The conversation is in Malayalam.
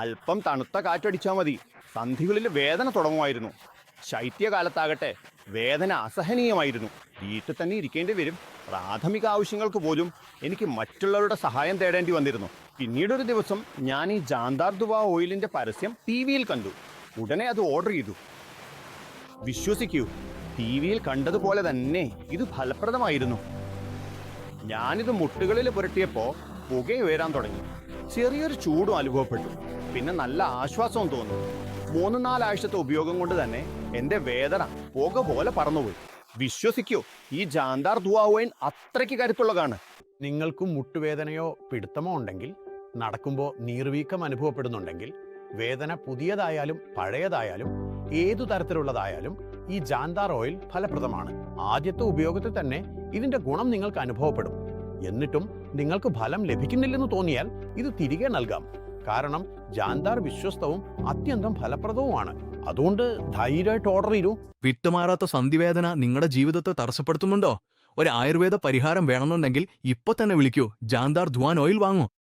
അല്പം തണുത്ത കാറ്റടിച്ചാൽ മതി, സന്ധികളിൽ വേദന തുടങ്ങുമായിരുന്നു. ശൈത്യകാലത്താകട്ടെ വേദന അസഹനീയമായിരുന്നു. വീട്ടിൽ തന്നെ ഇരിക്കേണ്ടി വരും. പ്രാഥമിക ആവശ്യങ്ങൾക്ക് പോലും എനിക്ക് മറ്റുള്ളവരുടെ സഹായം തേടേണ്ടി വന്നിരുന്നു. പിന്നീടൊരു ദിവസം ഞാൻ ഈ ജാന്താർ ദുവ ഓയിലിന്റെ പരസ്യം ടി വിയിൽ കണ്ടു. ഉടനെ അത് ഓർഡർ ചെയ്തു. വിശ്വസിക്കൂ, ടി വിയിൽ കണ്ടതുപോലെ തന്നെ ഇത് ഫലപ്രദമായിരുന്നു. ഞാനിത് മുട്ടുകളിൽ പുരട്ടിയപ്പോൾ പുകയുയരാൻ തുടങ്ങി. ചെറിയൊരു ചൂടും അനുഭവപ്പെട്ടു. പിന്നെ നല്ല ആശ്വാസവും തോന്നി. 3-4 ആഴ്ചത്തെ ഉപയോഗം കൊണ്ട് തന്നെ എന്റെ വേദന പുക പോലെ പറന്നുപോയി. വിശ്വസിക്കൂ, ഈ ജാന്താർ ദുവ ഓയിൽ അത്രയ്ക്ക് കരുത്തുള്ളതാണ്. നിങ്ങൾക്കും മുട്ടുവേദനയോ പിടുത്തമോ ഉണ്ടെങ്കിൽ, നടക്കുമ്പോൾ നീർവീക്കം അനുഭവപ്പെടുന്നുണ്ടെങ്കിൽ, വേദന പുതിയതായാലും പഴയതായാലും ഏതു തരത്തിലുള്ളതായാലും ഈ ജാന്താർ ഓയിൽ ഫലപ്രദമാണ്. ആദ്യത്തെ ഉപയോഗത്തിൽ തന്നെ ഇതിന്റെ ഗുണം നിങ്ങൾക്ക് അനുഭവപ്പെടും. എന്നിട്ടും നിങ്ങൾക്ക് ഫലം ലഭിക്കുന്നില്ലെന്ന് തോന്നിയാൽ ഇത് തിരികെ നൽകാം. കാരണം ജാന്താർ വിശ്വസ്തവും അത്യന്തം ഫലപ്രദവുമാണ്. അതുകൊണ്ട് ധൈര്യമായിട്ട് ഓർഡർ ചെയ്യൂ. വിട്ടുമാറാത്ത സന്ധിവേദന നിങ്ങളുടെ ജീവിതത്തെ തടസ്സപ്പെടുത്തുന്നുണ്ടോ? ഒരു ആയുർവേദ പരിഹാരം വേണമെന്നുണ്ടെങ്കിൽ ഇപ്പൊ തന്നെ വിളിക്കൂ. ജാന്താർ ധുവാൻ ഓയിൽ വാങ്ങൂ.